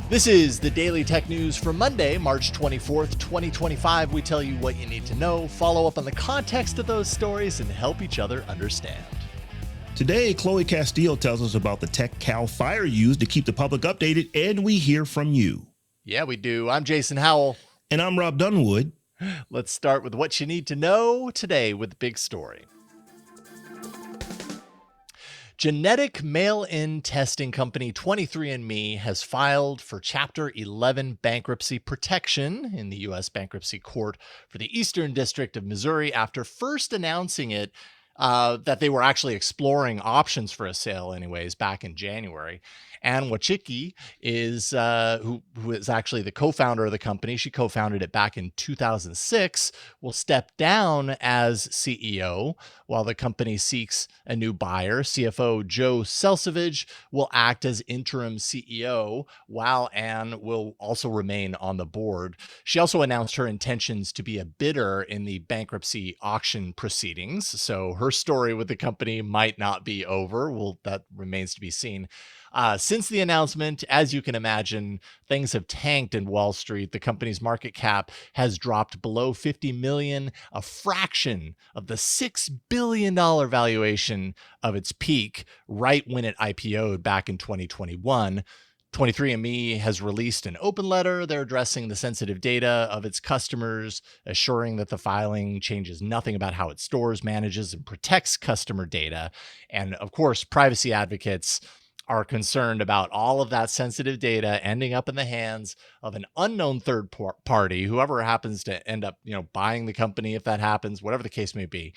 This is the Daily Tech News for Monday, March 24th, 2025. We tell you what you need to know, follow up on the context of those stories, and help each other understand. Today, Chloe Castillo tells us about the tech Cal Fire used to keep the public updated, and we hear from you. Yeah, we do. I'm Jason Howell. And I'm Robb Dunewood. Let's start with what you need to know today with the big story. Genetic mail-in testing company 23andMe has filed for Chapter 11 bankruptcy protection in the U.S. Bankruptcy Court for the Eastern District of Missouri after first announcing it that they were actually exploring options for a sale anyways back in January. Ann Wachicki is who is actually the co-founder of the company. She co-founded it back in 2006, will step down as CEO while the company seeks a new buyer. CFO Joe Selsavage will act as interim CEO while Ann will also remain on the board. She also announced her intentions to be a bidder in the bankruptcy auction proceedings. So her story with the company might not be over. Well, that remains to be seen. Since the announcement, as you can imagine, things have tanked in Wall Street. The company's market cap has dropped below $50 million, a fraction of the $6 billion valuation of its peak right when it IPO'd back in 2021. 23andMe has released an open letter. They're addressing the sensitive data of its customers, assuring that the filing changes nothing about how it stores, manages, and protects customer data. And of course, privacy advocates are concerned about all of that sensitive data ending up in the hands of an unknown third party, whoever happens to end up, buying the company, if that happens, whatever the case may be.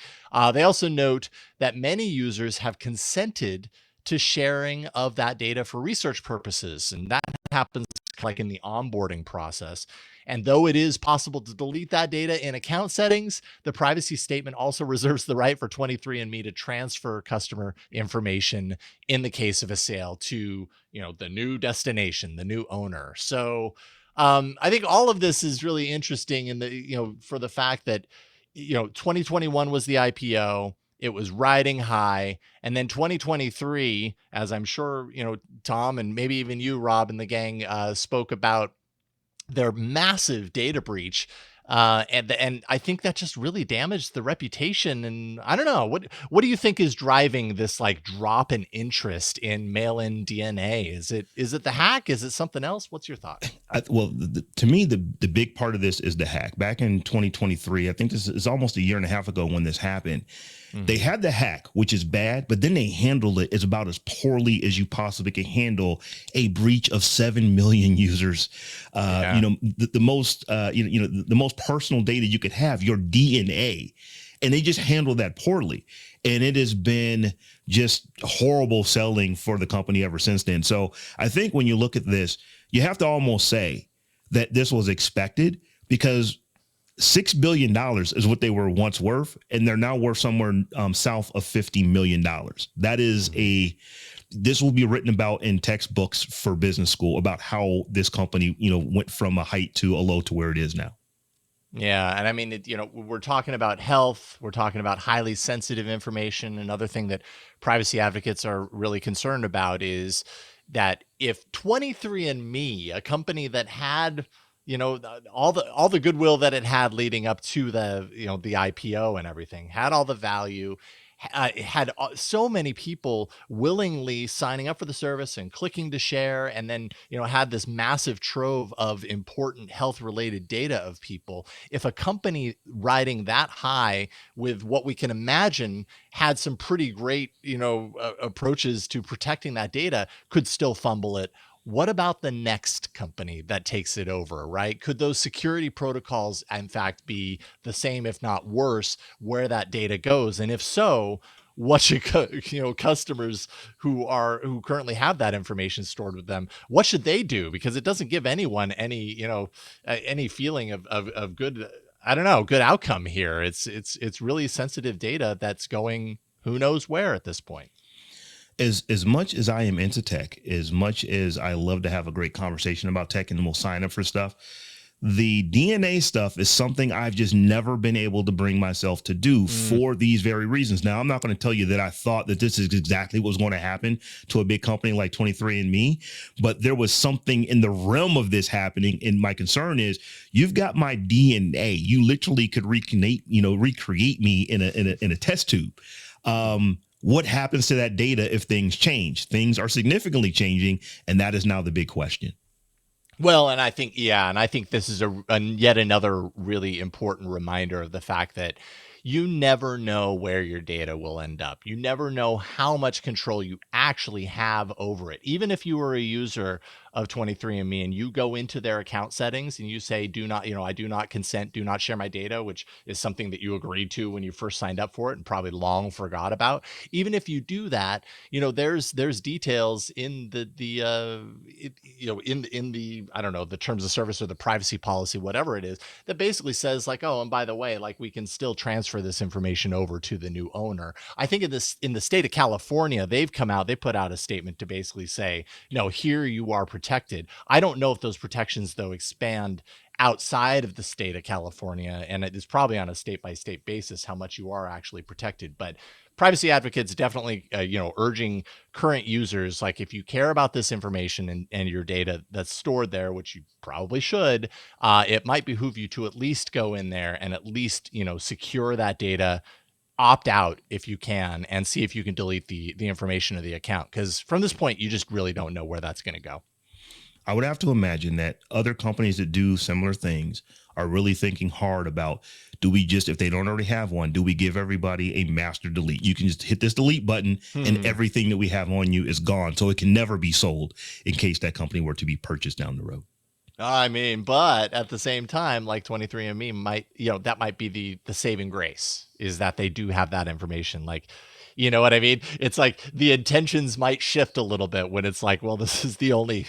They also note that many users have consented to sharing of that data for research purposes, and that happens like in the onboarding process. And though it is possible to delete that data in account settings, the privacy statement also reserves the right for 23andMe to transfer customer information in the case of a sale to, the new destination, the new owner. So I think all of this is really interesting in the, for the fact that, 2021 was the IPO. It was riding high. And then 2023, as I'm sure, Tom and maybe even you, Rob, and the gang spoke about their massive data breach. And I think that just really damaged the reputation. And I don't know, what do you think is driving this like drop in interest in mail-in DNA? Is it the hack? Is it something else? What's your thought? To me, the big part of this is the hack. Back in 2023, I think this is almost a year and a half ago when this happened. They had the hack, which is bad, but then they handled it as about as poorly as you possibly can handle a breach of 7 million users. The most personal data you could have, your DNA, and they just handled that poorly. And it has been just horrible selling for the company ever since then. So I think when you look at this, you have to almost say that this was expected, because $6 billion is what they were once worth, and they're now worth somewhere south of $50 million. That is this will be written about in textbooks for business school about how this company, went from a height to a low to where it is now. Yeah. And I mean, we're talking about health. We're talking about highly sensitive information. Another thing that privacy advocates are really concerned about is that if 23andMe, a company that had all the goodwill that it had leading up to the IPO and everything, had all the value, had so many people willingly signing up for the service and clicking to share, and then had this massive trove of important health related data of people. If a company riding that high with what we can imagine had some pretty great approaches to protecting that data, could still fumble it, what about the next company that takes it over, right? Could those security protocols, in fact, be the same, if not worse, where that data goes? And if so, what should customers who currently have that information stored with them, what should they do? Because it doesn't give anyone any feeling of good, good outcome here. It's really sensitive data that's going who knows where at this point. As much as I am into tech, as much as I love to have a great conversation about tech and we'll sign up for stuff, The DNA stuff is something I've just never been able to bring myself to do for these very reasons. Now, I'm not going to tell you that I thought that this is exactly what was going to happen to a big company like 23andMe, but there was something in the realm of this happening. And my concern is you've got my DNA. You literally could recreate me in a test tube. What happens to that data if things change? Things are significantly changing, and that is now the big question. Well, and I think, this is a yet another really important reminder of the fact that you never know where your data will end up. You never know how much control you actually have over it. Even if you were a user of 23andMe and you go into their account settings and you say, I do not consent, do not share my data, which is something that you agreed to when you first signed up for it and probably long forgot about. Even if you do that, there's details in in the, I don't know, the terms of service or the privacy policy, whatever it is, that basically says like, oh, and by the way, like we can still transfer this information over to the new owner. I think in the state of California, they put out a statement to basically say, no, here you are protected. I don't know if those protections though expand outside of the state of California, and it is probably on a state by state basis how much you are actually protected. But privacy advocates definitely, urging current users, like if you care about this information and your data that's stored there, which you probably should, it might behoove you to at least go in there and at least, secure that data, opt out if you can, and see if you can delete the information of the account. Because from this point, you just really don't know where that's going to go. I would have to imagine that other companies that do similar things are really thinking hard about, do we just, if they don't already have one, do we give everybody a master delete? You can just hit this delete button and everything that we have on you is gone. So it can never be sold in case that company were to be purchased down the road. I mean, but at the same time, like 23andMe might, that might be the saving grace, is that they do have that information. Like, you know what I mean? It's like the intentions might shift a little bit when it's like, well, this is the only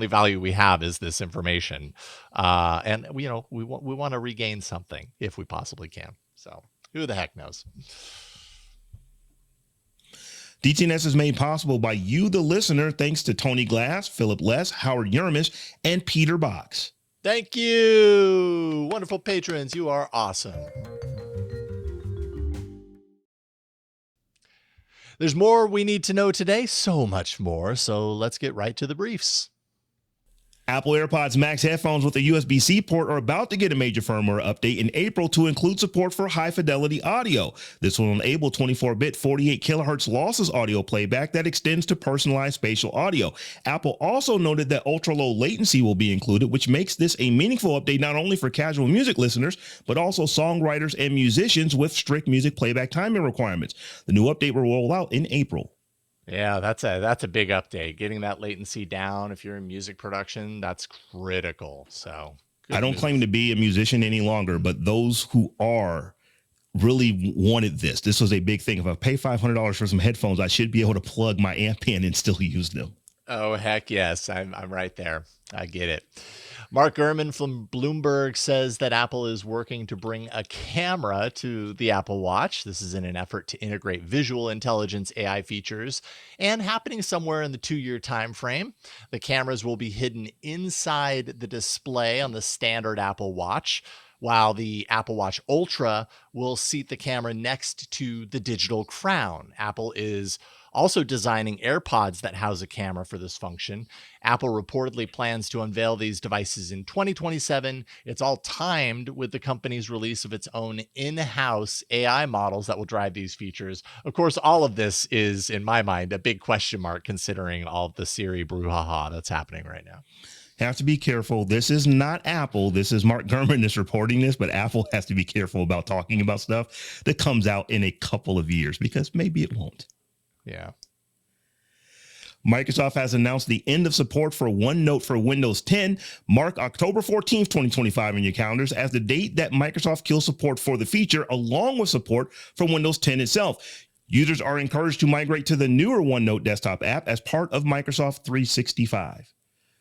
value we have is this information. And we want to regain something if we possibly can. So who the heck knows? DTNS is made possible by you, the listener, thanks to Tony Glass, Philip Less, Howard Yermish, and Peter Box. Thank you. Wonderful patrons. You are awesome. There's more we need to know today, so much more. So let's get right to the briefs. Apple AirPods Max headphones with a USB-C port are about to get a major firmware update in April to include support for high-fidelity audio. This will enable 24-bit 48 kilohertz lossless audio playback that extends to personalized spatial audio. Apple also noted that ultra-low latency will be included, which makes this a meaningful update not only for casual music listeners, but also songwriters and musicians with strict music playback timing requirements. The new update will roll out in April. Yeah, that's a big update. Getting that latency down if you're in music production, that's critical. So I don't claim to be a musician any longer, but those who are really wanted this. This was a big thing. If I pay $500 for some headphones, I should be able to plug my amp in and still use them. Oh, heck yes. I'm right there. I get it. Mark Gurman from Bloomberg says that Apple is working to bring a camera to the Apple Watch. This is in an effort to integrate visual intelligence AI features, and happening somewhere in the 2-year time frame. The cameras will be hidden inside the display on the standard Apple Watch, while the Apple Watch Ultra will seat the camera next to the digital crown. Apple is also designing AirPods that house a camera for this function. Apple reportedly plans to unveil these devices in 2027. It's all timed with the company's release of its own in-house AI models that will drive these features. Of course, all of this is, in my mind, a big question mark considering all of the Siri brouhaha that's happening right now. Have to be careful. This is not Apple. This is Mark Gurman that's reporting this, but Apple has to be careful about talking about stuff that comes out in a couple of years because maybe it won't. Yeah. Microsoft has announced the end of support for OneNote for Windows 10. Mark October 14th, 2025 in your calendars as the date that Microsoft kills support for the feature, along with support for Windows 10 itself. Users are encouraged to migrate to the newer OneNote desktop app as part of Microsoft 365.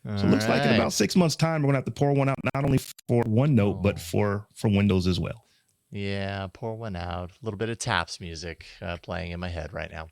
So it looks like in about 6 months' time, we're going to have to pour one out, not only for OneNote, but for Windows as well. Yeah, pour one out. A little bit of Taps music playing in my head right now.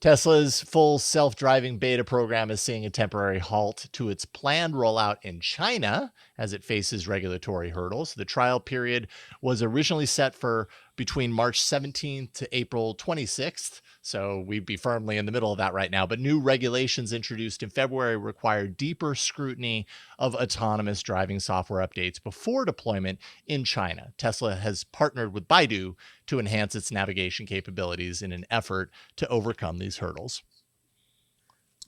Tesla's full self-driving beta program is seeing a temporary halt to its planned rollout in China as it faces regulatory hurdles. The trial period was originally set for between March 17th to April 26th. So we'd be firmly in the middle of that right now. But new regulations introduced in February require deeper scrutiny of autonomous driving software updates before deployment in China. Tesla has partnered with Baidu to enhance its navigation capabilities in an effort to overcome these hurdles.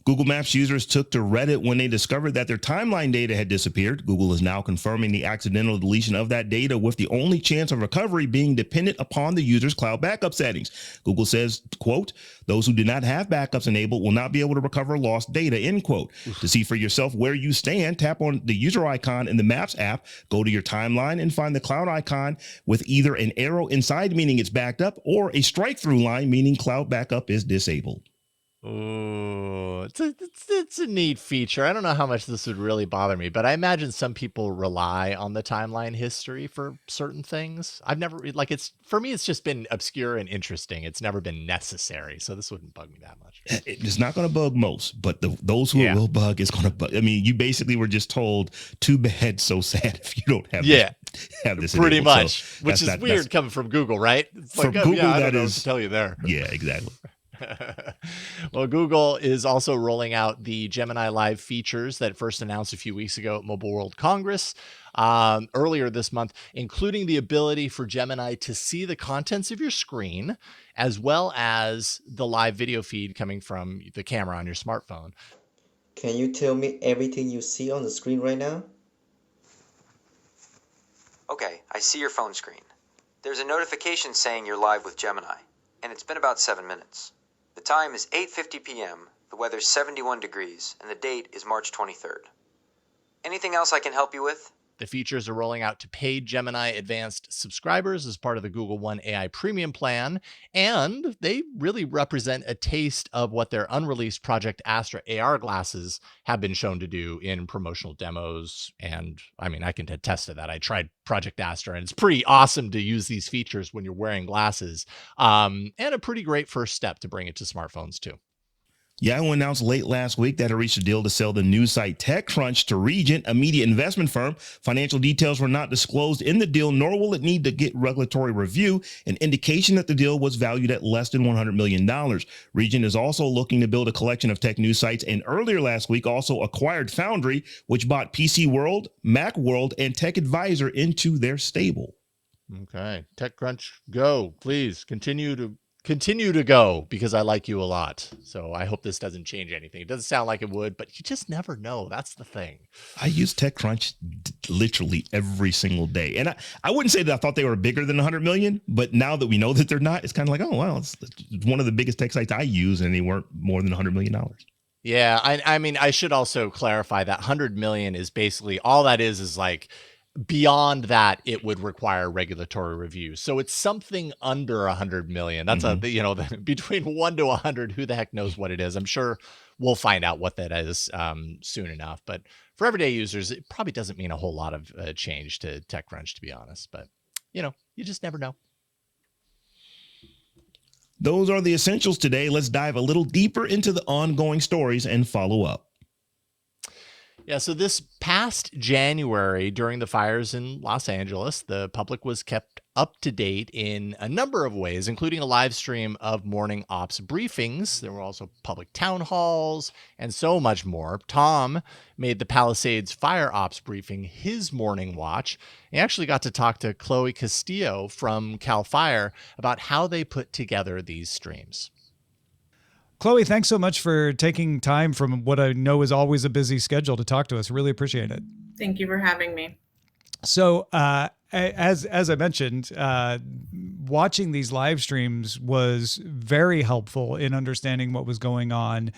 Google Maps users took to Reddit when they discovered that their timeline data had disappeared. Google is now confirming the accidental deletion of that data, with the only chance of recovery being dependent upon the user's cloud backup settings. Google says, quote, those who do not have backups enabled will not be able to recover lost data, end quote. To see for yourself where you stand, tap on the user icon in the Maps app, go to your timeline and find the cloud icon with either an arrow inside, meaning it's backed up, or a strike through line, meaning cloud backup is disabled. Ooh, it's a neat feature. I don't know how much this would really bother me, but I imagine some people rely on the timeline history for certain things. I've never like it's for me. It's just been obscure and interesting. It's never been necessary, so this wouldn't bug me that much. It's not going to bug most, but those who it will bug is going to bug. I mean, you basically were just told, "Too bad, so sad if you don't have this pretty enabled." much, So which is weird coming from Google, right? It's from Google, I that don't know is what to tell you there. Yeah, exactly. Well, Google is also rolling out the Gemini Live features that first announced a few weeks ago at Mobile World Congress earlier this month, including the ability for Gemini to see the contents of your screen, as well as the live video feed coming from the camera on your smartphone. Can you tell me everything you see on the screen right now? Okay, I see your phone screen. There's a notification saying you're live with Gemini, and it's been about 7 minutes. The time is 8:50 p.m., the weather's 71 degrees, and the date is March 23rd. Anything else I can help you with? The features are rolling out to paid Gemini Advanced subscribers as part of the Google One AI Premium plan, and they really represent a taste of what their unreleased Project Astra AR glasses have been shown to do in promotional demos. And I mean, I can attest to that. I tried Project Astra, and it's pretty awesome to use these features when you're wearing glasses, and a pretty great first step to bring it to smartphones too. Yahoo announced late last week that it reached a deal to sell the news site TechCrunch to Regent, a media investment firm. Financial details were not disclosed in the deal, nor will it need to get regulatory review, an indication that the deal was valued at less than $100 million. Regent is also looking to build a collection of tech news sites, and earlier last week also acquired Foundry, which bought PC World, Mac World, and Tech Advisor into their stable. Okay, TechCrunch, go, please continue to go, because I like you a lot. So I hope this doesn't change anything. It doesn't sound like it would, but you just never know. That's the thing. I use TechCrunch literally every single day. And I wouldn't say that I thought they were bigger than 100 million, but now that we know that they're not, it's kind of like, oh, well, it's one of the biggest tech sites I use, and they weren't more than $100 million. Yeah, I mean, I should also clarify that 100 million is basically all that is like, beyond that, it would require regulatory review. So it's something under 100 million. That's between 1 to 100, who the heck knows what it is? I'm sure we'll find out what that is soon enough. But for everyday users, it probably doesn't mean a whole lot of change to TechCrunch, to be honest. But, you just never know. Those are the essentials today. Let's dive a little deeper into the ongoing stories and follow up. Yeah, so this past January, during the fires in Los Angeles, the public was kept up to date in a number of ways, including a live stream of morning ops briefings. There were also public town halls and so much more. Tom made the Palisades Fire Ops briefing his morning watch. He actually got to talk to Chloe Castillo from Cal Fire about how they put together these streams. Chloe, thanks so much for taking time from what I know is always a busy schedule to talk to us. Really appreciate it. Thank you for having me. So, as I mentioned, watching these live streams was very helpful in understanding what was going on.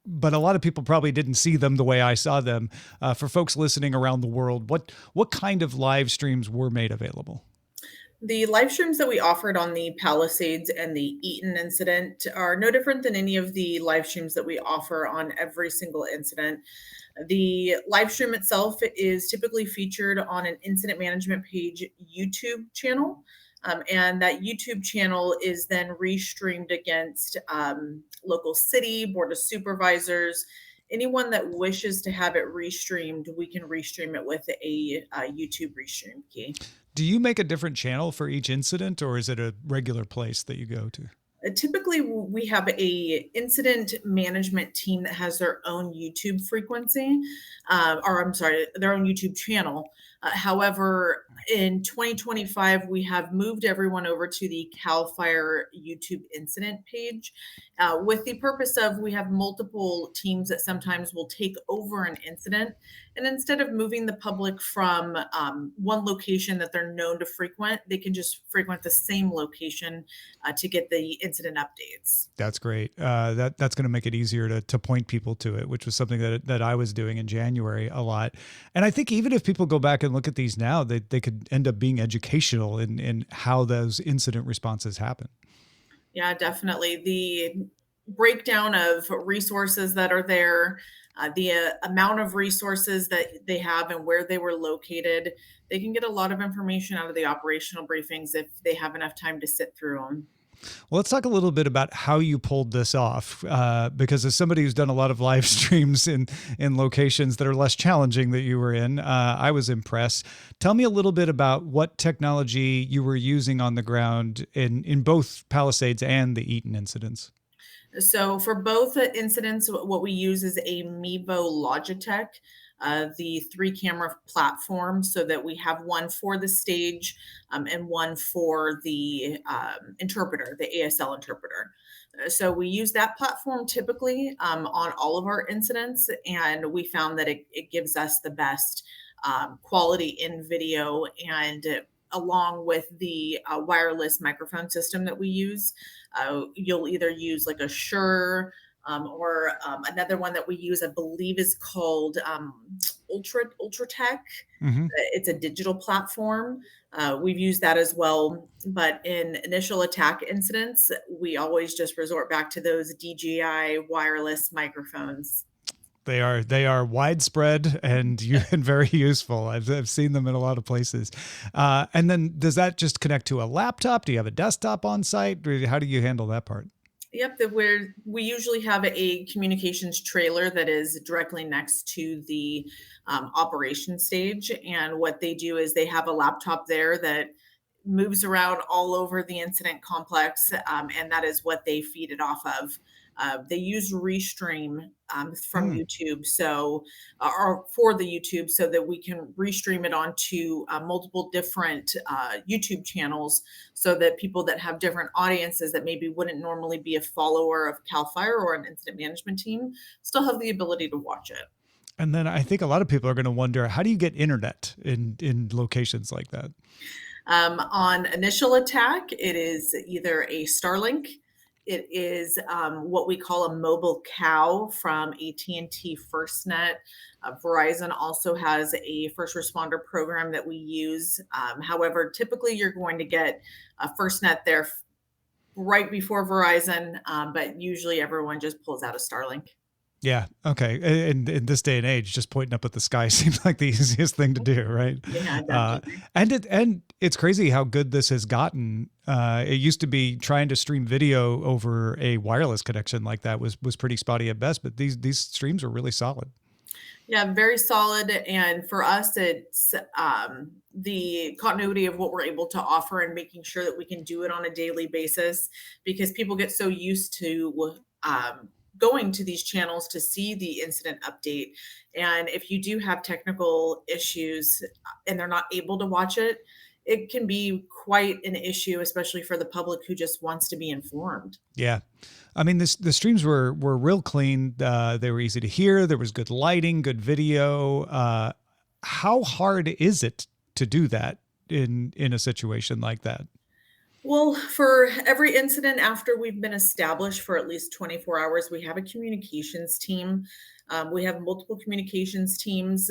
But a lot of people probably didn't see them the way I saw them. For folks listening around the world, what kind of live streams were made available? The live streams that we offered on the Palisades and the Eaton incident are no different than any of the live streams that we offer on every single incident. The live stream itself is typically featured on an incident management page YouTube channel. And that YouTube channel is then restreamed against local city, board of supervisors. Anyone that wishes to have it restreamed, we can restream it with a YouTube restream key. Do you make a different channel for each incident, or is it a regular place that you go to? Typically, we have a incident management team that has their own YouTube frequency, or I'm sorry, their own YouTube channel. However, in 2025, we have moved everyone over to the Cal Fire YouTube incident page, with the purpose of we have multiple teams that sometimes will take over an incident, and instead of moving the public from one location that they're known to frequent, they can just frequent the same location to get the incident updates. That's great. That's going to make it easier to point people to it, which was something that I was doing in January a lot. And I think even if people go back and look at these now, they could end up being educational in how those incident responses happen. Yeah, definitely. The breakdown of resources that are there, the amount of resources that they have and where they were located, they can get a lot of information out of the operational briefings if they have enough time to sit through them. Well, let's talk a little bit about how you pulled this off, because as somebody who's done a lot of live streams in locations that are less challenging that you were in, I was impressed. Tell me a little bit about what technology you were using on the ground in both Palisades and the Eaton incidents. So for both incidents, what we use is a Mevo Logitech, the 3-camera platform, so that we have one for the stage and one for the interpreter, the ASL interpreter. So we use that platform typically on all of our incidents, and we found that it gives us the best quality in video, and along with the wireless microphone system that we use. You'll either use like a Shure or another one that we use, I believe, is called Ultratech. Mm-hmm. It's a digital platform. We've used that as well. But in initial attack incidents, we always just resort back to those DJI wireless microphones. They are widespread and very useful. I've seen them in a lot of places. And then does that just connect to a laptop? Do you have a desktop on site? How do you handle that part? Yep, we usually have a communications trailer that is directly next to the operation stage. And what they do is they have a laptop there that moves around all over the incident complex, and that is what they feed it off of. They use Restream from YouTube, or for the YouTube, so that we can restream it onto multiple different YouTube channels, so that people that have different audiences that maybe wouldn't normally be a follower of Cal Fire or an incident management team still have the ability to watch it. And then I think a lot of people are going to wonder, how do you get internet in locations like that? On initial attack, it is either a Starlink. It is what we call a mobile cow from AT&T FirstNet. Verizon also has a first responder program that we use. However, typically you're going to get a FirstNet there right before Verizon, but usually everyone just pulls out a Starlink. Yeah. Okay. And in this day and age, just pointing up at the sky seems like the easiest thing to do, right? Yeah, definitely. And it's crazy how good this has gotten. It used to be trying to stream video over a wireless connection like that was pretty spotty at best, but these streams are really solid. Yeah, very solid. And for us, it's the continuity of what we're able to offer and making sure that we can do it on a daily basis, because people get so used to going to these channels to see the incident update. And if you do have technical issues and they're not able to watch it, it can be quite an issue, especially for the public who just wants to be informed. Yeah. I mean, the streams were real clean. They were easy to hear. There was good lighting, good video. How hard is it to do that in a situation like that? Well, for every incident after we've been established for at least 24 hours, we have a communications team. We have multiple communications teams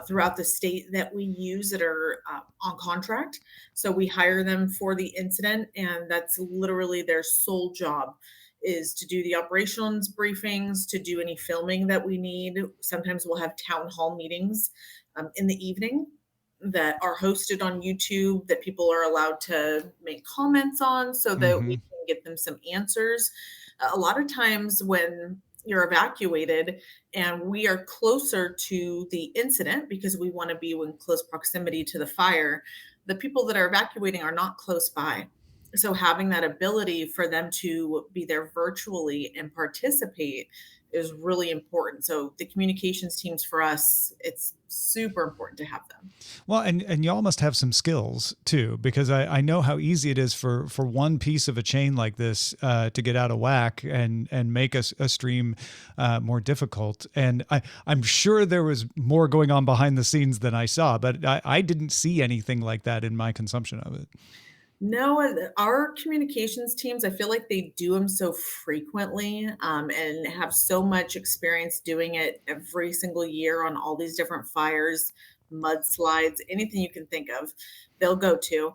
throughout the state that we use that are on contract. So we hire them for the incident, and that's literally their sole job, is to do the operations briefings, to do any filming that we need. Sometimes we'll have town hall meetings in the evening. that are hosted on YouTube that people are allowed to make comments on so that we Mhm. can get them some answers. A lot of times when you're evacuated and we are closer to the incident because we want to be in close proximity to the fire, the people that are evacuating are not close by. So having that ability for them to be there virtually and participate is really important. So the communications teams for us, it's super important to have them. Well, and y'all must have some skills too, because I know how easy it is for one piece of a chain like this to get out of whack and make a stream more difficult. And I'm sure there was more going on behind the scenes than I saw, but I didn't see anything like that in my consumption of it. No, our communications teams, I feel like they do them so frequently and have so much experience doing it every single year on all these different fires, mudslides, anything you can think of, they'll go to.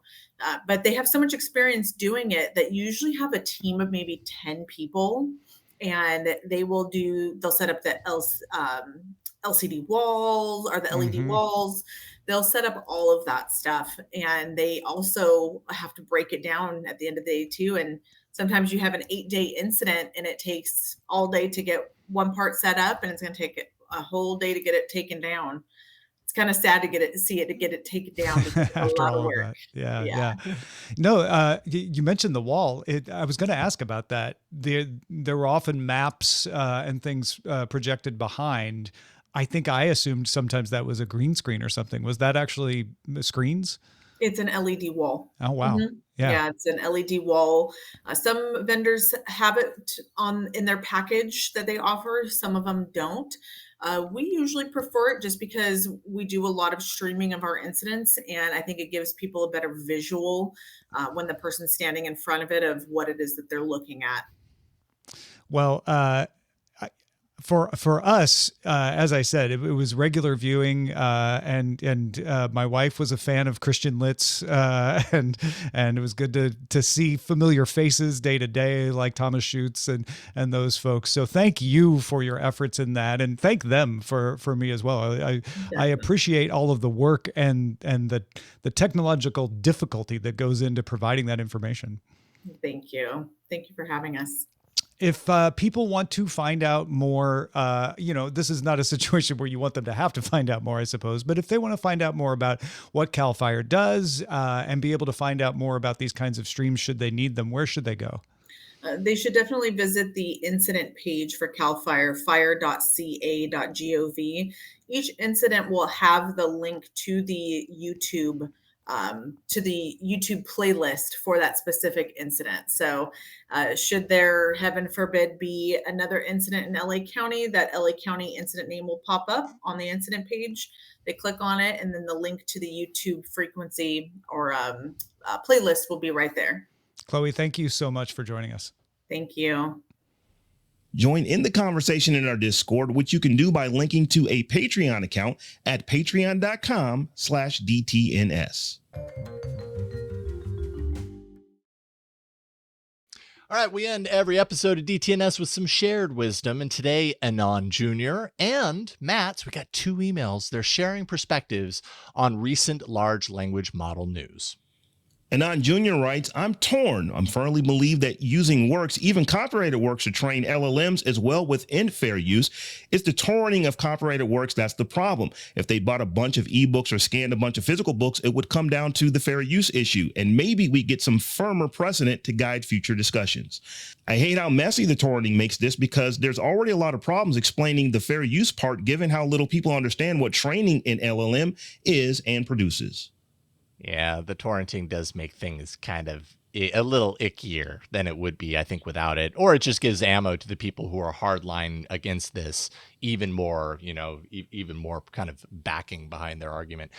But they have so much experience doing it that usually have a team of maybe 10 people and they'll set up the LCD walls or the LED Hmm. walls. They'll set up all of that stuff. And they also have to break it down at the end of the day, too. And sometimes you have an 8-day incident and it takes all day to get one part set up, and it's going to take a whole day to get it taken down. It's kind of sad to get it taken down because it's a After lot of all of work. that. Yeah, Yeah. yeah. No, you mentioned the wall. I was going to ask about that. There were often maps and things projected behind. I think I assumed sometimes that was a green screen or something. Was that actually screens? It's an LED wall. Oh, wow. Mhm. Yeah. Yeah, it's an LED wall. Some vendors have it in their package that they offer, some of them don't. We usually prefer it just because we do a lot of streaming of our incidents, and I think it gives people a better visual when the person's standing in front of it of what it is that they're looking at. Well, for us, as I said, it was regular viewing, and my wife was a fan of Christian Litz, and it was good to see familiar faces day to day, like Thomas Schutz and those folks. So thank you for your efforts in that, and thank them for me as well. I Definitely. appreciate all of the work and the technological difficulty that goes into providing that information. Thank you. Thank you for having us. If people want to find out more, this is not a situation where you want them to have to find out more, I suppose. But if they want to find out more about what CAL FIRE does and be able to find out more about these kinds of streams, should they need them, where should they go? They should definitely visit the incident page for CAL FIRE, fire.ca.gov. Each incident will have the link to the YouTube playlist for that specific incident. So, should there, heaven forbid, be another incident in LA County, that LA County incident name will pop up on the incident page. They click on it, and then the link to the YouTube frequency or playlist will be right there. Chloe, thank you so much for joining us. Thank you. Join in the conversation in our Discord, which you can do by linking to a Patreon account at patreon.com/DTNS. All right, we end every episode of DTNS with some shared wisdom. And today, Anon Jr. and Matt, we got 2 emails. They're sharing perspectives on recent large language model news. Anon Jr. writes, I'm torn. I firmly believe that using works, even copyrighted works, to train LLMs as well within fair use. It's the torrenting of copyrighted works that's the problem. If they bought a bunch of ebooks or scanned a bunch of physical books, it would come down to the fair use issue, and maybe we get some firmer precedent to guide future discussions. I hate how messy the torrenting makes this because there's already a lot of problems explaining the fair use part, given how little people understand what training in LLM is and produces. Yeah, the torrenting does make things kind of a little ickier than it would be, I think, without it. Or it just gives ammo to the people who are hardline against this, even more, even more kind of backing behind their argument.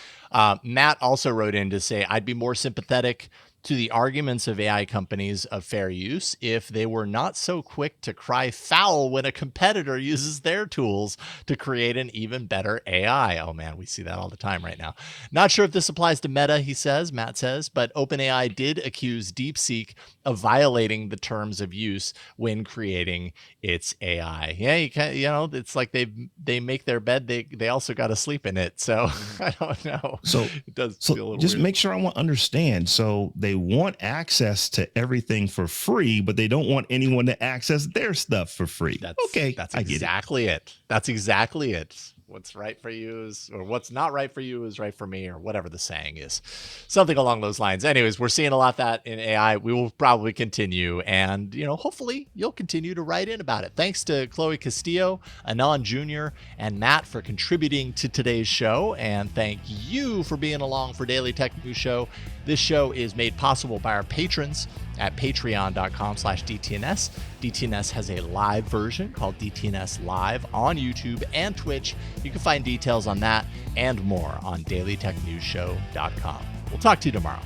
Matt also wrote in to say, I'd be more sympathetic to the arguments of AI companies of fair use if they were not so quick to cry foul when a competitor uses their tools to create an even better AI. Oh man, we see that all the time right now. Not sure if this applies to Meta, Matt says, but OpenAI did accuse DeepSeek of violating the terms of use when creating its AI. Yeah, it's like they make their bed, they also got to sleep in it. So I don't know. So it does feel a little just weird. make sure I want to understand. So they want access to everything for free, but they don't want anyone to access their stuff for free. That's exactly it. That's exactly it. What's right for you or what's not right for you is right for me, or whatever the saying is. Something along those lines. Anyways, we're seeing a lot of that in AI. We will probably continue. And, hopefully you'll continue to write in about it. Thanks to Chloe Castillo, Anand Jr., and Matt for contributing to today's show. And thank you for being along for Daily Tech News Show. This show is made possible by our patrons at patreon.com/DTNS. DTNS has a live version called DTNS Live on YouTube and Twitch. You can find details on that and more on dailytechnewsshow.com. We'll talk to you tomorrow.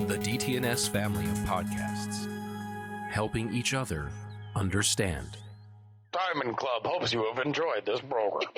The DTNS family of podcasts, helping each other understand. Diamond Club hopes you have enjoyed this program.